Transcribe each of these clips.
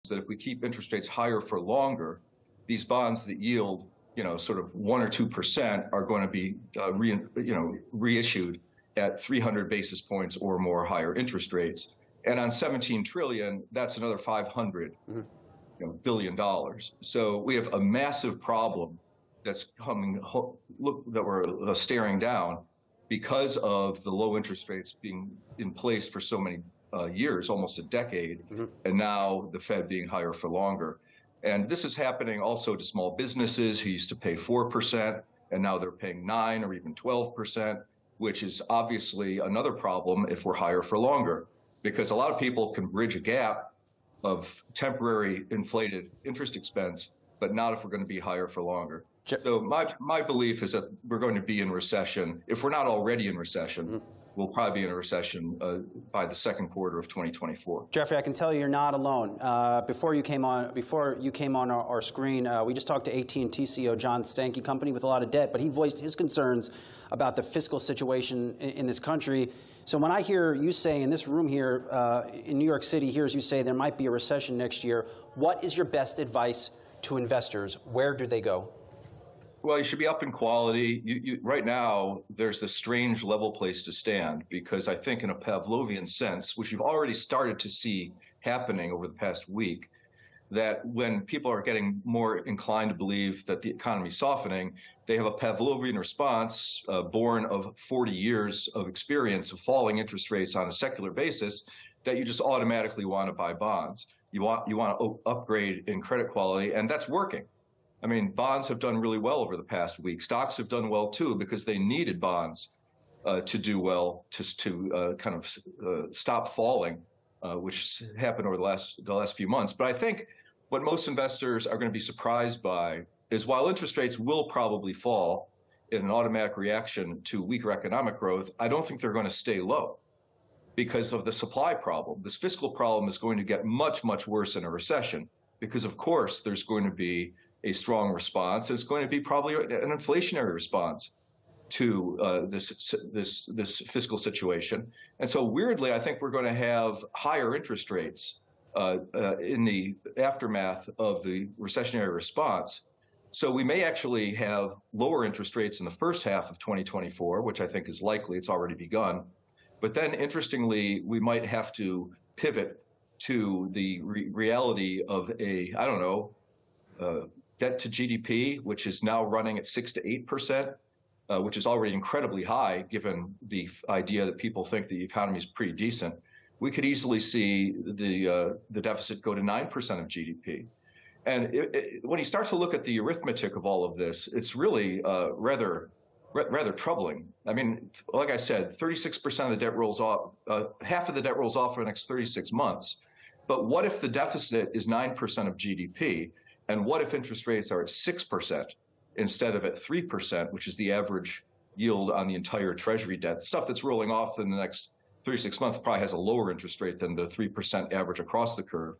that if we keep interest rates higher for longer, these bonds that yield, sort of 1 or 2% are going to be reissued at 300 basis points or more higher interest rates. And on 17 trillion, that's another 500 billion dollars. So we have a massive problem that's coming, that we're staring down because of the low interest rates being in place for so many years, almost a decade, and now the Fed being higher for longer. And this is happening also to small businesses who used to pay 4%, and now they're paying 9 or even 12%, which is obviously another problem if we're higher for longer, because a lot of people can bridge a gap of temporary inflated interest expense, but not if we're going to be higher for longer. So my belief is that we're going to be in recession. If we're not already in recession, we'll probably be in a recession by the second quarter of 2024. Jeffrey, I can tell you you're not alone. Before you came on our screen, we just talked to AT&T CEO John Stankey, company with a lot of debt, but he voiced his concerns about the fiscal situation in this country. So when I hear you say in this room here in New York City, hears you say there might be a recession next year, what is your best advice to investors? Where do they go? Well, you should be up in quality. Right now, there's this strange level place to stand because I think in a Pavlovian sense, which you've already started to see happening over the past week, that when people are getting more inclined to believe that the economy is softening, they have a Pavlovian response born of 40 years of experience of falling interest rates on a secular basis that you just automatically want to buy bonds. You want to upgrade in credit quality, and that's working. I mean, bonds have done really well over the past week. Stocks have done well, too, because they needed bonds to do well, to kind of stop falling, which happened over the last few months. But I think what most investors are going to be surprised by is while interest rates will probably fall in an automatic reaction to weaker economic growth, I don't think they're going to stay low because of the supply problem. This fiscal problem is going to get much, much worse in a recession because, of course, there's going to be a strong response. It's going to be probably an inflationary response to this fiscal situation. And so weirdly, I think we're going to have higher interest rates in the aftermath of the recessionary response. So we may actually have lower interest rates in the first half of 2024, which I think is likely. It's already begun. But then, interestingly, we might have to pivot to the reality of debt to GDP, which is now running at 6 to 8%, which is already incredibly high, given the idea that people think the economy is pretty decent. We could easily see the deficit go to 9% of GDP. And when you start to look at the arithmetic of all of this, it's really rather troubling. I mean, like I said, 36% of the debt rolls off, half of the debt rolls off for the next 36 months. But what if the deficit is 9% of GDP? And what if interest rates are at 6% instead of at 3%, which is the average yield on the entire Treasury debt? Stuff that's rolling off in the next 36 months probably has a lower interest rate than the 3% average across the curve.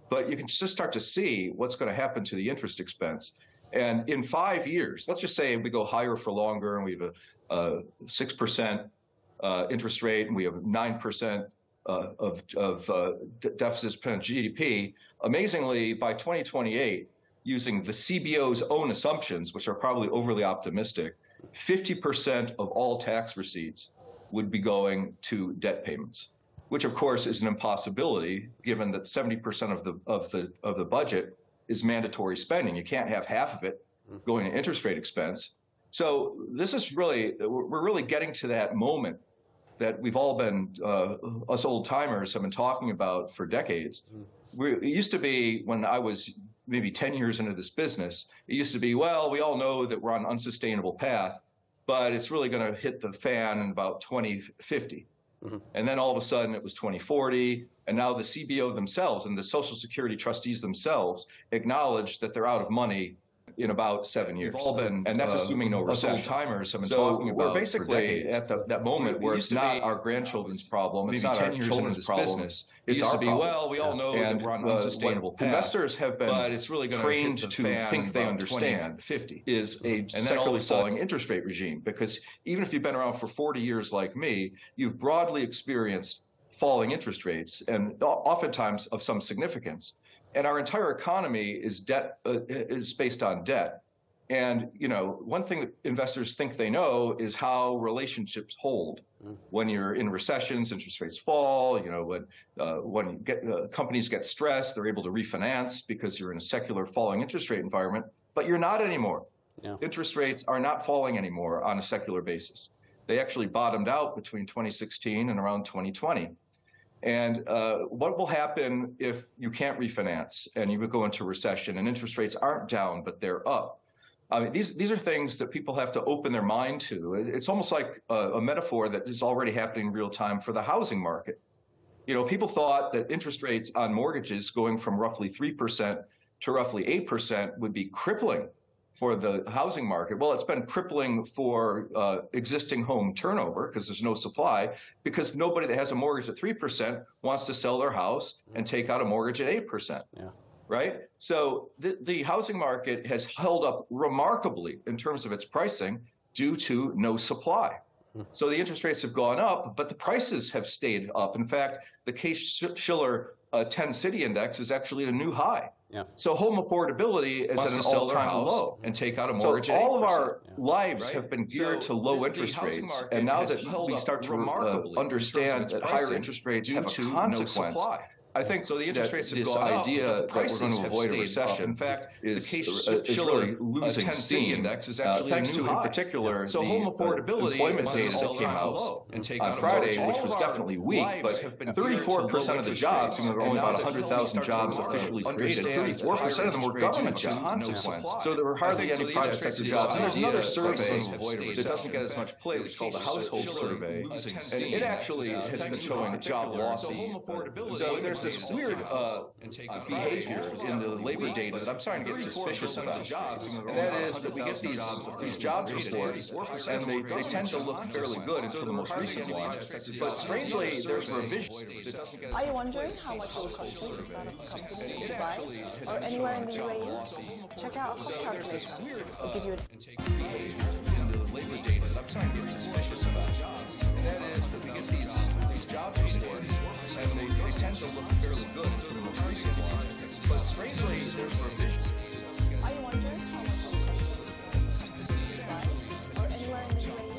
But you can just start to see what's going to happen to the interest expense. And in 5 years, let's just say we go higher for longer and we have a 6% interest rate and we have 9% of deficits per GDP. Amazingly, by 2028, using the CBO's own assumptions, which are probably overly optimistic, 50% of all tax receipts would be going to debt payments, which of course is an impossibility given that 70% of the budget is mandatory spending. You can't have half of it going to interest rate expense. So this is really, we're really getting to that moment that we've all been, us old timers have been talking about for decades. It used to be, when I was maybe 10 years into this business, it used to be, well, we all know that we're on an unsustainable path, but it's really going to hit the fan in about 2050. And then all of a sudden it was 2040, and now the CBO themselves and the Social Security trustees themselves acknowledge that they're out of money in about 7 years. We've all been, and that's assuming no recession. Old timers have been talking about we're basically at that moment where it's not our grandchildren's problem. It's not 10 years into this business. It used to be, well, we all know that we're on an unsustainable path. Investors have been but it's really trained to think they understand 50 is a secularly falling interest rate regime, because even if you've been around for 40 years like me, you've broadly experienced falling interest rates, and oftentimes of some significance. And our entire economy is based on debt. And one thing that investors think they know is how relationships hold. When you're in recessions, interest rates fall. When companies get stressed, they're able to refinance because you're in a secular falling interest rate environment. But you're not anymore. Yeah. Interest rates are not falling anymore on a secular basis. They actually bottomed out between 2016 and around 2020. And what will happen if you can't refinance and you would go into recession and interest rates aren't down, but they're up? I mean, these are things that people have to open their mind to. It's almost like a metaphor that is already happening in real time for the housing market. People thought that interest rates on mortgages going from roughly 3% to roughly 8% would be crippling for the housing market. Well, it's been crippling for existing home turnover because there's no supply, because nobody that has a mortgage at 3% wants to sell their house and take out a mortgage at 8%. Yeah. Right? So the housing market has held up remarkably in terms of its pricing due to no supply. So the interest rates have gone up, but the prices have stayed up. In fact, the Case-Shiller 10-City Index is actually at a new high. Yeah. So home affordability is at an all-time low and take out a mortgage. So all of our lives have been geared to low interest rates, and now that we start to understand that higher interest rates have a consequence, I think so. The interest rates have gone up, idea that we're going to avoid a recession, in fact, is really losing steam. Index is actually thanks to, in particular, so home affordability employment data that came out on Friday, which was definitely weak, but 34% of the jobs, there were only about 100,000 jobs officially created. 34% of them were government jobs. So there were hardly any private sector jobs. And there's another survey that doesn't get as much play, which is called the household survey, and it actually has been showing job losses. So there's this weird behavior in the labor data that I'm starting to get suspicious about. And that is that we get these jobs reports, and they tend to look fairly good until the most recent one. But strangely, there's revisions. Are you wondering how much it will cost you to start up a company in Dubai or anywhere in the UAE? Check out our cost calculator. It'll give you in the labor data that I'm starting to get suspicious about. And that is that we get these jobs reports, and they tend to look fairly good until the most recent one. But strangely, there's revisions. Are you wondering how much it will cost you to start a company in Dubai or anywhere in the UAE?